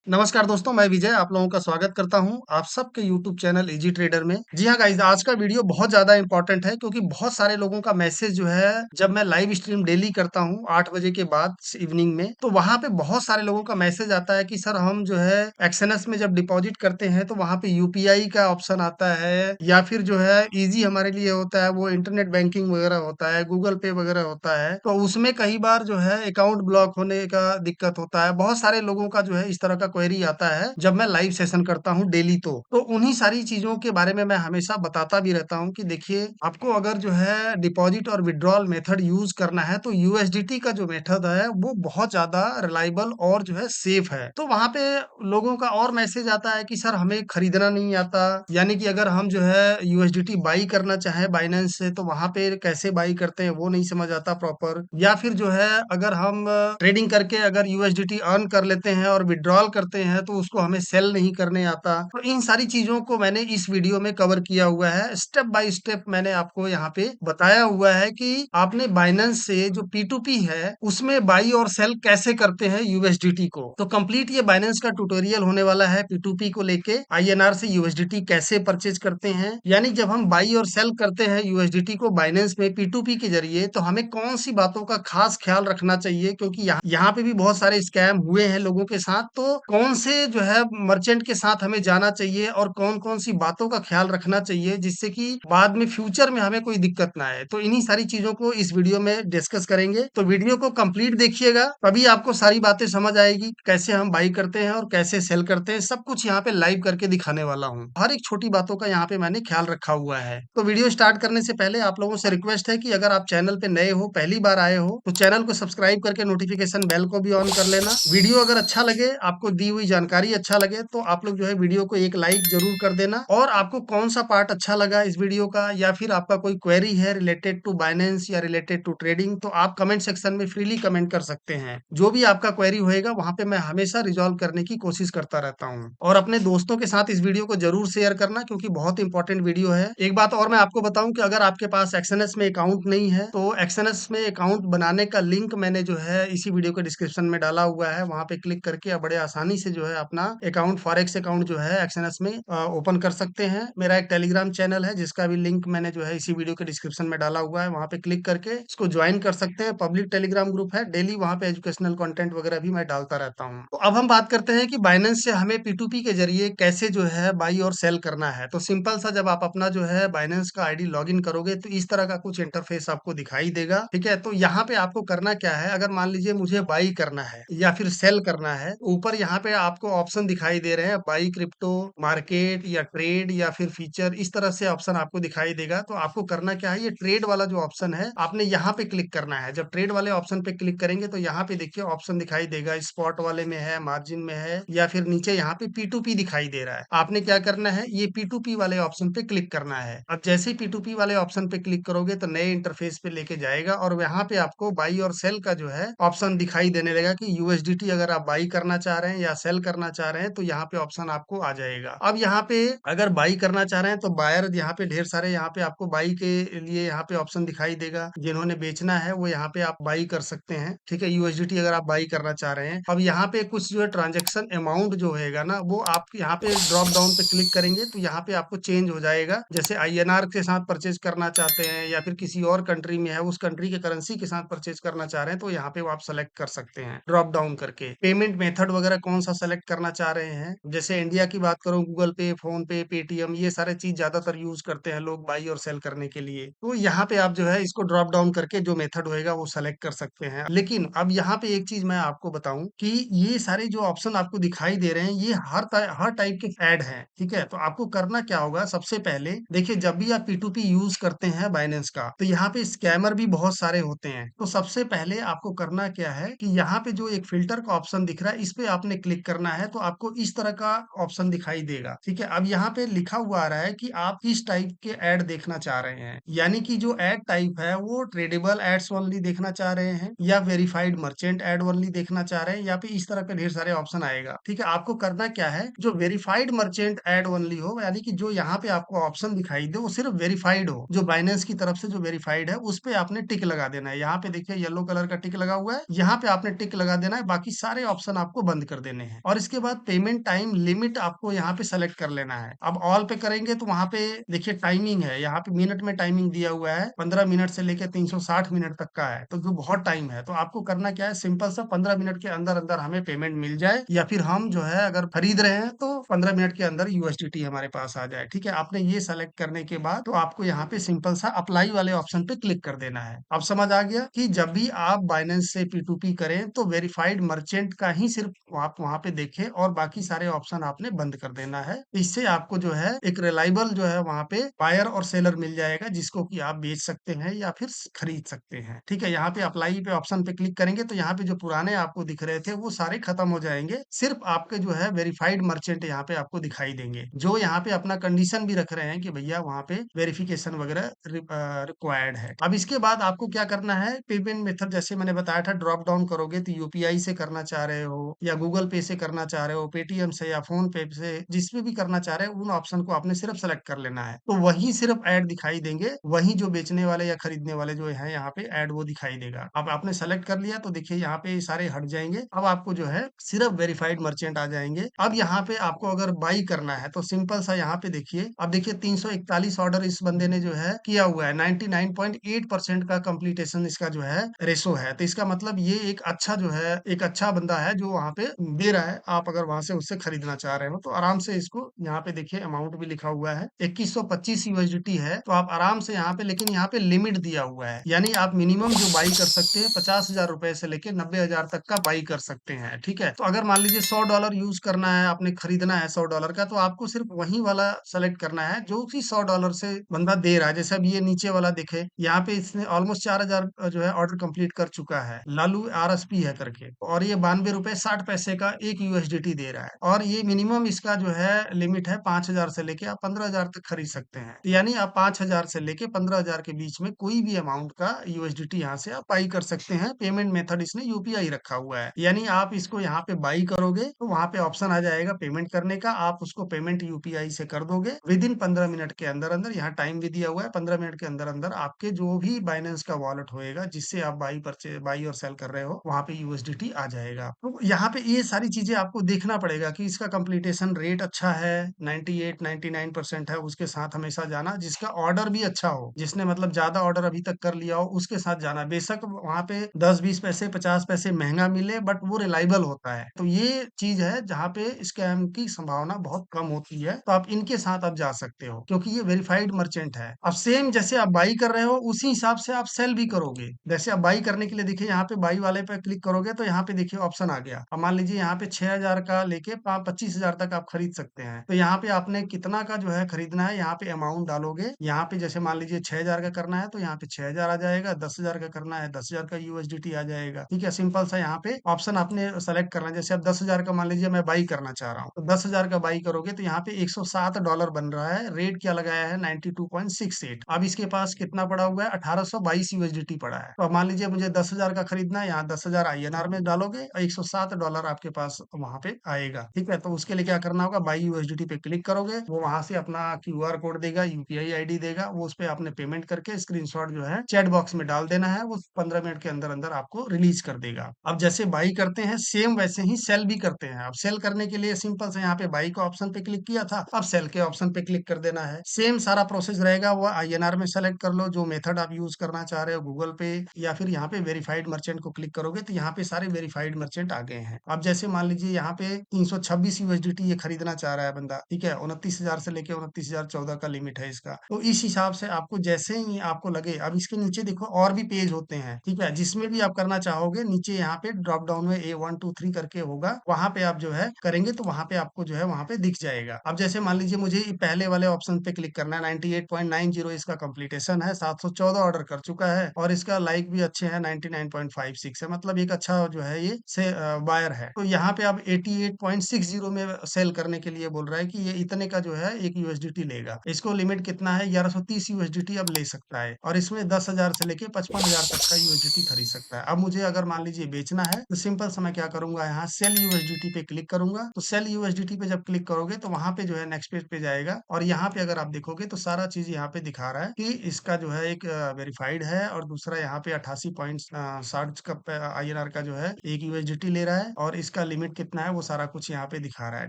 नमस्कार दोस्तों, मैं विजय आप लोगों का स्वागत करता हूं आप सबके YouTube चैनल इजी ट्रेडर में। जी हाँ गाइस, आज का वीडियो बहुत ज़्यादा इम्पोर्टेंट है क्योंकि बहुत सारे लोगों का मैसेज जो है जब मैं लाइव स्ट्रीम डेली करता हूं 8 बजे के बाद इवनिंग में, तो वहां पे बहुत सारे लोगों का मैसेज आता है कि सर हम जो है एक्सएनएस में जब डिपॉजिट करते हैं तो वहां पे यूपीआई का ऑप्शन आता है या फिर जो है इजी हमारे लिए होता है, वो इंटरनेट बैंकिंग वगैरह होता है, गूगल पे वगैरह होता है, तो उसमें कई बार जो है अकाउंट ब्लॉक होने का दिक्कत होता है। बहुत सारे लोगों का जो है इस तरह का क्वेरी आता है जब मैं लाइव सेशन करता हूँ डेली। तो उन्हीं सारी चीजों के बारे में मैं हमेशा बताता भी रहता हूँ कि देखिए, आपको अगर जो है डिपॉजिट और विड्रॉल मेथड यूज करना है तो यूएसडीटी का जो मेथड है वो बहुत ज्यादा रिलायबल और जो है सेफ है। तो वहां पे लोगों का और मैसेज आता है कि सर हमें खरीदना नहीं आता, यानी कि अगर हम जो है यूएसडीटी बाई करना चाहे बाइनेंस से तो वहां पे कैसे बाई करते हैं वो नहीं समझ आता प्रॉपर, या फिर जो है अगर हम ट्रेडिंग करके अगर यूएसडीटी अर्न कर लेते हैं और विड्रॉल करते हैं तो उसको हमें सेल नहीं करने आता। तो इन सारी चीजों को मैंने इस वीडियो में कवर किया हुआ है, स्टेप बाय स्टेप मैंने आपको यहाँ पे बताया हुआ है कि आपने बाइनेंस से जो पी है उसमें बाई और सेल कैसे करते हैं यूएसडीटी को। तो कंप्लीट ये बाइनेंस का ट्यूटोरियल होने वाला है पी को लेके, आईएनआर से यूएसडीटी कैसे परचेज करते हैं, यानी जब हम बाई और सेल करते हैं यूएसडीटी को बाइनेंस में पी के जरिए तो हमें कौन सी बातों का खास ख्याल रखना चाहिए, क्योंकि यहाँ पे भी बहुत सारे स्कैम हुए हैं लोगों के साथ। तो कौन से जो है मर्चेंट के साथ हमें जाना चाहिए और कौन कौन सी बातों का ख्याल रखना चाहिए जिससे कि बाद में फ्यूचर में हमें कोई दिक्कत ना आए, तो इन्हीं सारी चीजों को इस वीडियो में डिस्कस करेंगे। तो वीडियो को कंप्लीट देखिएगा, तभी आपको सारी बातें समझ आएगी कैसे हम बाई करते हैं और कैसे सेल करते हैं। सब कुछ यहाँ पे लाइव करके दिखाने वाला हूँ, हर एक छोटी बातों का यहाँ पे मैंने ख्याल रखा हुआ है। तो वीडियो स्टार्ट करने से पहले आप लोगों से रिक्वेस्ट है कि अगर आप चैनल पे नए हो, पहली बार आए हो, तो चैनल को सब्सक्राइब करके नोटिफिकेशन बेल को भी ऑन कर लेना। वीडियो अगर अच्छा लगे, आपको दी हुई जानकारी अच्छा लगे, तो आप लोग जो है वीडियो को एक लाइक जरूर कर देना। और आपको कौन सा पार्ट अच्छा लगा इस वीडियो का, या फिर आपका कोई क्वेरी है रिलेटेड टू बाइनेंस या रिलेटेड टू ट्रेडिंग, तो आप कमेंट सेक्शन में फ्रीली कमेंट कर सकते हैं। जो भी आपका क्वेरी होएगा वहां पे मैं हमेशा रिजॉल्व करने की कोशिश करता रहता हूँ। और अपने दोस्तों के साथ इस वीडियो को जरूर शेयर करना क्योंकि बहुत इंपॉर्टेंट वीडियो है। एक बात और मैं आपको बताऊं कि अगर आपके पास एक्सएनएस में अकाउंट नहीं है तो एक्सएनएस में अकाउंट बनाने का लिंक मैंने जो है इसी वीडियो के डिस्क्रिप्शन में डाला हुआ है। वहां पे क्लिक करके आप बड़े आसानी से जो है अपना अकाउंट फॉरेक्स अकाउंट जो है एक्सएनएस में ओपन कर सकते हैं। मेरा एक टेलीग्राम चैनल है जिसका भी लिंक मैंने जो है इसी वीडियो के डिस्क्रिप्शन में डाला हुआ है, वहां पे क्लिक करके इसको ज्वाइन कर सकते हैं। पब्लिक टेलीग्राम ग्रुप है, डेली वहां पे एजुकेशनल कंटेंट वगैरह भी मैं डालता रहता हूँ। तो अब हम बात करते हैं कि बाइनेंस से हमें पी के जरिए कैसे जो है बाई और सेल करना है। तो सिंपल सा, जब आप अपना जो है बाइनेंस का आईडी लॉगिन करोगे तो इस तरह का कुछ इंटरफेस आपको दिखाई देगा। ठीक है, तो यहाँ पे आपको करना क्या है, अगर मान लीजिए मुझे बाई करना है या फिर सेल करना है, ऊपर यहाँ पे आपको ऑप्शन दिखाई दे रहे हैं, बाई क्रिप्टो मार्केट या ट्रेड या फिर फीचर, इस तरह से ऑप्शन आपको दिखाई देगा। तो आपको करना क्या है, ये ट्रेड वाला जो ऑप्शन है आपने यहाँ पे क्लिक करना है। जब ट्रेड वाले ऑप्शन पे क्लिक करेंगे तो यहाँ पे देखिए ऑप्शन दिखाई देगा, स्पॉट वाले में है, मार्जिन में है, या फिर नीचे यहाँ पे पी दिखाई दे रहा है। आपने क्या करना है, ये पी वाले ऑप्शन पे क्लिक करना है। अब जैसे ही पी वाले ऑप्शन पे क्लिक करोगे तो नए इंटरफेस पे लेके जाएगा और यहाँ पे आपको बाई और सेल का जो है ऑप्शन दिखाई देने लगा कि यूएसडीटी अगर आप बाई करना चाह रहे हैं या सेल करना चाह रहे हैं तो यहाँ पे ऑप्शन आपको आ जाएगा। अब यहाँ पे अगर बाई करना चाह रहे हैं तो बायर यहाँ पे ढेर सारे, यहाँ पे आपको बाई के लिए यहाँ पे ऑप्शन दिखाई देगा। जिन्होंने बेचना है वो यहाँ पे आप बाई कर सकते हैं। ठीक है, यूएसडीटी अगर आप बाई करना चाह रहे हैं। अब यहाँ पे कुछ जो है ट्रांजेक्शन अमाउंट जो होगा ना, वो आप यहाँ पे ड्रॉप डाउन पे क्लिक करेंगे तो यहाँ पे आपको चेंज हो जाएगा। जैसे आईएनआर के साथ परचेज करना चाहते हैं या फिर किसी और कंट्री में है, उस कंट्री के करेंसी के साथ परचेज करना चाह रहे हैं, तो यहाँ पे वो आप सेलेक्ट कर सकते हैं ड्रॉप डाउन करके। पेमेंट मेथड वगैरह कौन सा सेलेक्ट करना चाह रहे हैं, जैसे इंडिया की बात करो, गूगल पे, फोन पे, पेटीएम, ये सारे चीज ज्यादातर यूज करते हैं लोग बाई और सेल करने के लिए। तो यहाँ पे आप जो है इसको ड्रॉप डाउन करके जो मेथड होएगा वो सेलेक्ट कर सकते हैं। लेकिन अब यहाँ पे एक चीज मैं आपको बताऊं कि ये सारे जो ऑप्शन आपको दिखाई दे रहे हैं ये हर टाइप के ऐड हैं। ठीक है, तो आपको करना क्या होगा, सबसे पहले देखिए, जब भी आप पी यूज करते हैं बाइनेंस का तो यहाँ पे स्कैमर भी बहुत सारे होते हैं। तो सबसे पहले आपको करना क्या है कि यहाँ पे जो एक फिल्टर का ऑप्शन दिख रहा है इस पे आपने क्लिक करना है, तो आपको इस तरह का ऑप्शन दिखाई देगा। ठीक है, अब यहाँ पे लिखा हुआ आ रहा है कि आप किस टाइप के ऐड देखना चाह रहे हैं, यानी कि जो ऐड टाइप है वो ट्रेडेबल एड्स ओनली देखना चाह रहे हैं या वेरीफाइड मर्चेंट एड ओनली देखना चाह रहे हैं, या फिर इस तरह के ढेर सारे ऑप्शन आएगा। ठीक है, आपको करना क्या है, जो वेरीफाइड मर्चेंट एड ओनली हो, यानी कि जो यहाँ पे आपको ऑप्शन दिखाई दे वो सिर्फ वेरीफाइड हो, जो बाइनेंस की तरफ से जो वेरीफाइड है उस पे आपने टिक लगा देना है। यहाँ पे देखिए येलो कलर का टिक लगा हुआ है, यहाँ पे आपने टिक लगा देना है, बाकी सारे ऑप्शन आपको बंद कर देना देने हैं और इसके बाद पेमेंट टाइम लिमिट आपको यहाँ पे सेलेक्ट कर लेना है। अब ऑल पे करेंगे तो वहां पे देखिए टाइमिंग है, यहाँ पे मिनट में टाइमिंग दिया हुआ है, 15 मिनट से लेकर 360 मिनट तक का है, तो जो बहुत टाइम है, तो आपको करना क्या है, सिंपल सा 15 मिनट के अंदर अंदर हमें पेमेंट मिल जाए, या फिर हम जो है अगर खरीद रहे हैं तो 15 मिनट के अंदर यूएसडीटी हमारे पास आ जाए। ठीक है, आपने ये सेलेक्ट करने के बाद तो आपको यहाँ पे सिंपल सा अप्लाई वाले ऑप्शन पे क्लिक कर देना है। अब समझ आ गया कि जब भी आप बाइनेंस से P2P करें तो वेरीफाइड मर्चेंट का ही सिर्फ आप वहां पे देखें और बाकी सारे ऑप्शन आपने बंद कर देना है। इससे आपको जो है एक रिलायबल जो है वहां पे बायर और सेलर मिल जाएगा, जिसको कि आप बेच सकते हैं या फिर खरीद सकते हैं। ठीक है, यहाँ पे अप्लाई पे ऑप्शन पे क्लिक करेंगे तो यहाँ पे जो पुराने आपको दिख रहे थे वो सारे खत्म हो जाएंगे, सिर्फ आपके जो है वेरीफाइड मर्चेंट यहाँ पे आपको दिखाई देंगे, जो यहाँ पे अपना कंडीशन भी रख रहे हैं कि भैया वहां पे वेरिफिकेशन वगैरह रिक्वायर्ड है। अब इसके बाद आपको क्या करना है, पेमेंट मेथड जैसे मैंने बताया था, ड्रॉप डाउन करोगे तो यूपीआई से करना चाह रहे हो या गूगल पे से करना चाह रहे हो, पेटीएम से या फोन पे से, जिसमें भी करना चाह रहे हो उन ऑप्शन को आपने सिर्फ सेलेक्ट कर लेना है, तो वही सिर्फ ऐड दिखाई देंगे, वही जो बेचने वाले या खरीदने वाले जो है यहाँ पे ऐड वो दिखाई देगा। अब आपने सेलेक्ट कर लिया तो देखिए यहाँ पे सारे हट जाएंगे, अब आपको जो है सिर्फ वेरीफाइड मर्चेंट आ जाएंगे। अब यहाँ पे आपको अगर बाई करना है तो सिंपल सा यहाँ पे देखिए, अब देखिए 341 ऑर्डर इस बंदे ने जो है किया हुआ है, 99.8% का कंप्लीटेशन इसका जो है रेशो है, तो इसका मतलब ये एक अच्छा जो है, एक अच्छा बंदा है जो वहां पे दे रहा है। आप अगर वहां से उससे खरीदना चाह रहे हो तो आराम से इसको, यहाँ पे देखिए अमाउंट भी लिखा हुआ है 2125 यूएसडीटी है, तो आप आराम से यहाँ पे, लेकिन यहाँ पे लिमिट दिया हुआ है, यानी आप मिनिमम जो बाई कर सकते हैं 50,000 रुपए से लेके 90,000 तक का बाई कर सकते हैं। ठीक है, तो अगर मान लीजिए $100 यूज करना है, आपने खरीदना है $100 का, तो आपको सिर्फ वही वाला सेलेक्ट करना है जो कि $100 से बंदा दे रहा है। जैसे अब ये नीचे वाला देखे, यहाँ पे इसने ऑलमोस्ट 4,000 जो है ऑर्डर कंप्लीट कर चुका है, लालू आरएसपी है करके, और ये 92 रुपए 60 पैसे का एक यूएसडीटी दे रहा है, और ये मिनिमम इसका जो है लिमिट है 5,000 से लेके आप 15,000 तक खरीद सकते हैं, यानी आप 5,000 से लेके 15,000 के बीच में कोई भी अमाउंट का यूएसडीटी यहाँ से आप बाई कर सकते हैं। पेमेंट मेथड इसने यूपीआई रखा हुआ है, यानी आप इसको यहाँ पे बाई करोगे तो वहां पे ऑप्शन आ जाएगा पेमेंट करने का, आप उसको पेमेंट यूपीआई से कर दोगे विद इन 15 मिनट के अंदर अंदर, यहाँ टाइम भी दिया हुआ है, 15 मिनट के अंदर अंदर आपके जो भी बाइनेंस का वॉलेट होएगा जिससे आप बाई और सेल कर रहे हो वहां पे यूएसडीटी आ जाएगा। तो यहाँ पे ये सारी चीजें आपको देखना पड़ेगा कि इसका कंप्लीटेशन रेट अच्छा है, 98-99% है, उसके साथ हमेशा जाना, जिसका ऑर्डर भी अच्छा हो, जिसने मतलब ज्यादा ऑर्डर अभी तक कर लिया हो उसके साथ जाना, बेशक वहां पे 10-20 पैसे 50 पैसे महंगा मिले बट वो रिलायबल होता है। तो ये चीज है जहाँ पे स्कैम की संभावना बहुत कम होती है, तो आप इनके साथ आप जा सकते हो क्योंकि ये वेरीफाइड मर्चेंट है। अब सेम जैसे आप बाई कर रहे हो उसी हिसाब से आप सेल भी करोगे, जैसे आप बाई करने के लिए देखिए यहाँ पे बाई वाले पे क्लिक करोगे तो यहाँ पे देखिए ऑप्शन आ गया। अब मान लीजिए यहाँ पे 6,000 का लेके 25,000 तक आप खरीद सकते हैं, तो यहाँ पे आपने कितना का जो है खरीदना है, यहाँ पे अमाउंट डालोगे, यहाँ पे जैसे मान लीजिए 6,000 का करना है तो यहाँ पे 6,000 आ जाएगा, 10,000 का करना है 10,000 का यूएसडीटी आ जाएगा। ठीक है, सिंपल सा यहाँ पे ऑप्शन आपने सेलेक्ट करना है, जैसे अब 10,000 का मान लीजिए मैं बाई करना चाह रहा हूँ, तो 10,000 का बाई करोगे तो यहाँ पे $107 बन रहा है, रेट क्या लगाया है 92.68। अब इसके पास कितना पड़ा हुआ है, 1822 यूएसडीटी पड़ा है, तो अब मान लीजिए मुझे 10,000 का खरीदना है, यहाँ 10,000 आईएनआर में डालोगे और $107 आपके पास वहां पे आएगा। ठीक है, तो उसके लिए क्या करना होगा, बाई यूएसडीटी पे क्लिक करोगे, वो वहां से अपना क्यूआर कोड देगा, यूपीआई आईडी देगा, वो उस पे आपने पेमेंट करके स्क्रीनशॉट जो है चैट बॉक्स में डाल देना है, वो 15 मिनट के अंदर अंदर आपको रिलीज कर देगा। अब जैसे बाई करते हैं सेम वैसे ही सेल भी करते हैं। अब सेल करने के लिए सिंपल से यहाँ पे बाई का ऑप्शन पे क्लिक किया था, अब सेल के ऑप्शन पे क्लिक कर देना है, सेम सारा प्रोसेस रहेगा, वो आईएनआर में सेलेक्ट कर लो जो मेथड आप यूज करना चाह रहे हो, गूगल पे या फिर यहाँ पे वेरीफाइड मर्चेंट को क्लिक करोगे तो यहाँ पे सारे वेरीफाइड मर्चेंट आ गए हैं। अब जैसे मान लीजिए यहाँ पे 326 यूएसडीटी ये खरीदना चाह रहा है बंदा, ठीक है, 29,000 से लेके 29,014 का लिमिट है इसका, तो इस हिसाब से आपको जैसे ही आपको लगे, अब इसके नीचे देखो और भी पेज होते हैं, ठीक है, जिसमें भी आप करना चाहोगे नीचे यहाँ पे ड्रॉप डाउन में A1 2 3 करके होगा, वहां पे आप जो है करेंगे तो वहां पे आपको जो है वहां पे दिख जाएगा। अब जैसे मान लीजिए मुझे पहले वाले ऑप्शन पे क्लिक करना है, 98.90 इसका कंप्लीटेशन है, 714 ऑर्डर कर चुका है और इसका लाइक भी अच्छे हैं, 99.56 है, मतलब एक अच्छा जो है ये से बायर है। तो यहाँ पे अब 88.60 में सेल करने के लिए बोल रहा है कि ये इतने का जो है एक यूएसडीटी लेगा, इसको लिमिट कितना है 1130 यूएसडीटी अब ले सकता है, और इसमें 10,000 से लेके 55,000 तक का यूएसडीटी खरीद सकता है। अब मुझे अगर मान लीजिए बेचना है तो सिंपल से मैं क्या करूंगा, यहाँ सेल यूएसडीटी पे क्लिक करूंगा, तो सेल यूएसडीटी पे जब क्लिक करोगे तो वहां पे जो है नेक्स्ट पेज पे जाएगा, और यहाँ पे अगर आप देखोगे तो सारा चीज यहाँ पे दिखा रहा है कि इसका जो है एक वेरीफाइड है, और दूसरा यहाँ पे 88.60 का आईएनआर का जो है एक यूएसडीटी ले रहा है, और इसका लिमिट कितना है वो सारा कुछ यहाँ पे दिखा रहा है,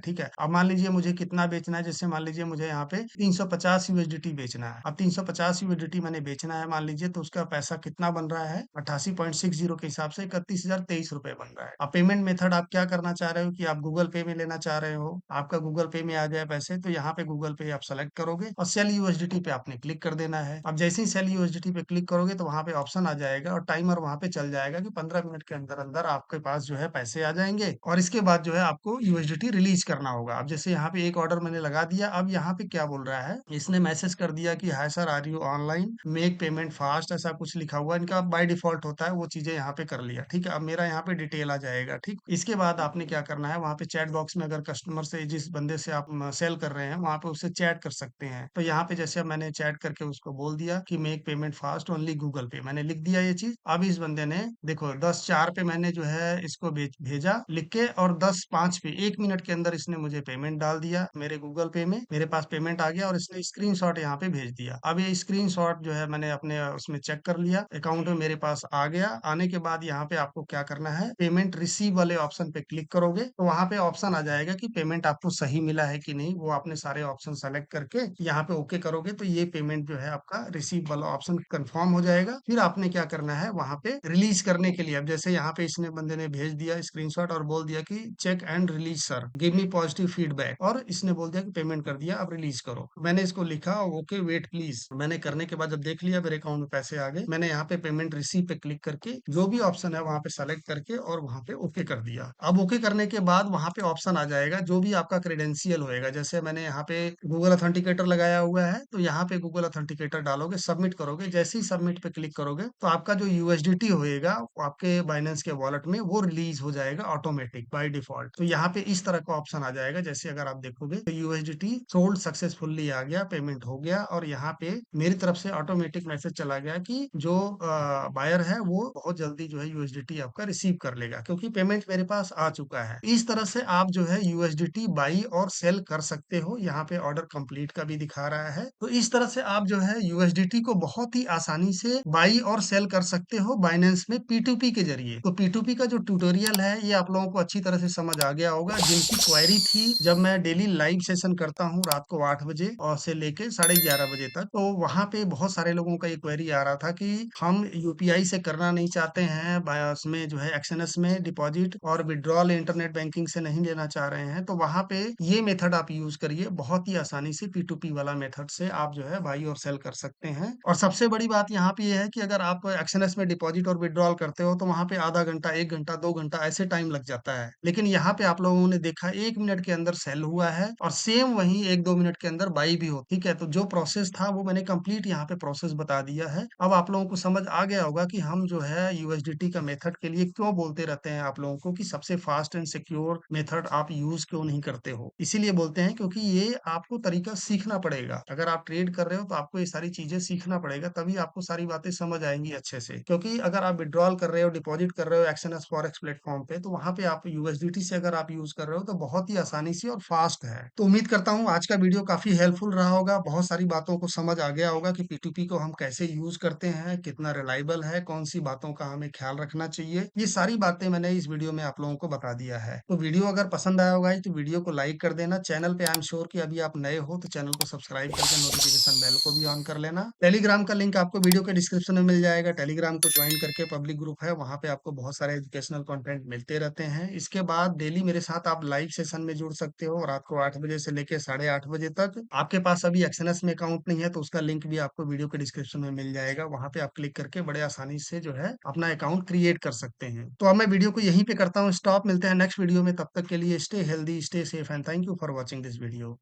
ठीक है। अब मान लीजिए मुझे कितना बेचना है, जैसे मान लीजिए मुझे यहाँ पे 350 यूएसडीटी बेचना है। अब 350 यूएसडीटी मैंने बेचना है मान लीजिए, तो उसका पैसा कितना बन रहा है 88.60 के हिसाब से 31,023 रुपए बन रहा है। अब पेमेंट मेथड आप क्या करना चाह रहे हो कि आप गूगल पे में लेना चाह रहे हो, आपका गूगल पे में आ जाए पैसे, तो यहाँ पे गूगल पे आप सेलेक्ट करोगे और सेल यूएसडीटी पे आपने क्लिक कर देना है। अब जैसे ही सेल यूएसडीटी पे क्लिक करोगे तो वहां पे ऑप्शन आ जाएगा और टाइमर वहां पे चल जाएगा कि 15 मिनट के अंदर अंदर आपके पास जो है पैसे आ जाएंगे, और इसके बाद जो है आपको यूएसडीटी रिलीज करना होगा। अब जैसे यहाँ पे एक ऑर्डर मैंने लगा दिया, अब यहाँ पे क्या बोल रहा है, इसने मैसेज कर दिया कि hi sir, are you online, make payment fast, ऐसा कुछ लिखा हुआ है इनका, बाय डिफॉल्ट होता है, वो चीजें यहाँ पे कर लिया, ठीक है। अब मेरा यहाँ पे डिटेल आ जाएगा, ठीक। इसके बाद आपने क्या करना है, वहाँ पे चैट बॉक्स में अगर कस्टमर से, जिस बंदे से आप सेल कर रहे हैं, वहाँ पे उससे चैट कर सकते हैं। तो यहाँ पे जैसे अब मैंने चैट करके उसको बोल दिया कि make payment fast only Google पे, मैंने लिख दिया ये चीज। अब इस बंदे ने देखो 10:04 पे मैंने जो है इसको भेजा लिख के, और 10:05 पे 1 मिनट के अंदर इसने मुझे पेमेंट डाल दिया मेरे गूगल पे में, मेरे पास पेमेंट आ गया और इसने स्क्रीनशॉट यहाँ पे भेज दिया। अब ये स्क्रीनशॉट जो है मैंने अपने उसमें चेक कर लिया, अकाउंट में मेरे पास आ गया। आने के बाद यहाँ पे आपको क्या करना है, पेमेंट रिसीव वाले ऑप्शन पे क्लिक करोगे तो वहां पे ऑप्शन आ जाएगा कि पेमेंट आपको सही मिला है कि नहीं, वो आपने सारे ऑप्शन सेलेक्ट करके यहाँ पे ओके करोगे तो ये पेमेंट जो है आपका रिसीव वाला ऑप्शन कंफर्म हो जाएगा। फिर आपने क्या करना है, वहां पे रिलीज करने के लिए, अब जैसे यहाँ पे इसने बंदे ने भेज दिया स्क्रीनशॉट और बोल दिया कि check and release sir, give me positive feedback, और इसने बोल दिया कि पेमेंट कर दिया, अब रिलीज करो। मैंने इसको लिखा ओके वेट प्लीज, मैंने करने के बाद जब देख लिया मेरे अकाउंट में पैसे आ गए, मैंने यहाँ पे पेमेंट रिसीव पे क्लिक करके जो भी ऑप्शन है वहां पे सेलेक्ट करके और वहां पे ओके कर दिया। अब ओके करने के बाद वहां पे ऑप्शन आ जाएगा जो भी आपका क्रेडेंशियल होएगा, जैसे मैंने यहाँ पे गूगल अथेंटिकेटर लगाया हुआ है, तो यहाँ पे गूगल अथेंटिकेटर डालोगे, सबमिट करोगे, जैसे ही सबमिट पे क्लिक करोगे तो आपका जो यूएसडीटी होएगा वो आपके बाइनेंस के वॉलेट में वो रिलीज हो जाएगा ऑटोमेटिक बाय डिफॉल्ट। तो यहाँ पे इस तरह का ऑप्शन आ जाएगा, जैसे अगर आप देखोगे तो यूएसडीटी सोल्ड सक्सेसफुली आ गया, पेमेंट हो गया, और यहाँ पे मेरी तरफ से ऑटोमेटिक मैसेज चला गया कि जो बायर है वो बहुत जल्दी जो है यूएसडीटी आपका रिसीव कर लेगा, क्योंकि पेमेंट मेरे पास आ चुका है। इस तरह से आप जो है यूएसडीटी बाई और सेल कर सकते हो। यहाँ पे ऑर्डर कंप्लीट का भी दिखा रहा है, तो इस तरह से आप जो है यूएसडीटी को बहुत ही आसानी से बाई और सेल कर सकते हो बाइनेंस में पी2पी के जरिए। तो पी2पी का जो ट्यूटोरियल है ये आप लोगों को अच्छी तरह से समझ आ गया होगा। जिनकी क्वेरी थी, जब मैं डेली लाइव सेशन करता हूँ रात को 8 बजे और से लेके 11:30 बजे तक, तो वहां पे बहुत सारे लोगों का ये क्वेरी आ रहा था कि हम यूपीआई से करना नहीं चाहते हैं, उसमें जो है एक्सएनएस में डिपॉजिट और विड्रॉल इंटरनेट बैंकिंग से नहीं लेना चाह रहे हैं। तो वहां पे ये मेथड आप यूज करिए, बहुत ही आसानी से पी2पी वाला मेथड से आप जो है बाई और सेल कर सकते हैं। और सबसे बड़ी बात यहाँ पे ये है कि अगर आप एक्सएनएस में डिपॉजिट और विड्रॉल करते हो तो वहां पे आधा घंटा, 1 घंटा, 2 घंटा ऐसे टाइम लग जाता है, लेकिन यहाँ पे आप लोगों ने देखा 1 मिनट के अंदर सेल हुआ है और सेम वही 1-2 मिनट के अंदर बाई भी हो, ठीक है। तो जो प्रोसेस था वो मैंने कंप्लीट यहाँ पे प्रोसेस बता दिया है। अब आप लोगों को समझ आ गया होगा कि हम जो है यूएसडीटी का मेथड के लिए क्यों बोलते रहते हैं आप लोगों को कि सबसे फास्ट एंड सिक्योर मेथड आप यूज क्यों नहीं करते हो। इसीलिए बोलते हैं क्योंकि ये आपको तरीका सीखना पड़ेगा। अगर आप ट्रेड कर रहे हो तो आपको ये सारी चीजें सीखना पड़ेगा, तभी आपको सारी बातें समझ आएंगी अच्छे से। क्योंकि अगर आप विड्रॉल कर रहे हो, डिपॉजिट कर रहे हो एक्सएनएस फॉरेक्स प्लेटफॉर्म पे, तो वहां पे आप यूएसडीटी से अगर आप यूज कर रहे हो तो बहुत ही आसानी से और फास्ट है। तो उम्मीद करता हूँ आज का वीडियो काफी हेल्पफुल रहा होगा, बहुत सारी बातों को समझ आ गया होगा कि पी2पी को हम कैसे यूज करते हैं, कितना रिलायबल है, कौन सी बातों का हमें ख्याल रखना चाहिए। ये सारी बातें मैंने इस वीडियो में आप लोगों को बता दिया है। तो वीडियो अगर पसंद आया होगा तो वीडियो को लाइक कर देना। चैनल पे आई एम श्योर कि अभी आप नए हो तो चैनल को सब्सक्राइब करके नोटिफिकेशन बेल को भी ऑन कर लेना। टेलीग्राम का लिंक आपको वीडियो के डिस्क्रिप्शन में मिल जाएगा, टेलीग्राम को ज्वाइन करके, पब्लिक ग्रुप है, वहां पे आपको बहुत सारे एजुकेशनल कंटेंट मिलते रहते हैं। इसके बाद डेली मेरे साथ आप लाइव सेशन में जुड़ सकते हो, रात को 8 बजे से लेकर 8:30 बजे तक। आपके पास अभी एक्सएनएस में अकाउंट नहीं है तो उसका लिंक भी आपको वीडियो के डिस्क्रिप्शन में मिल जाएगा, वहां पे आप क्लिक करके बड़े आसानी से जो है अपना अकाउंट क्रिएट कर सकते हैं। तो अब मैं वीडियो को यहीं पे करता हूँ स्टॉप, मिलते हैं नेक्स्ट वीडियो में, तब तक के लिए stay healthy, stay safe and thank you for watching this video.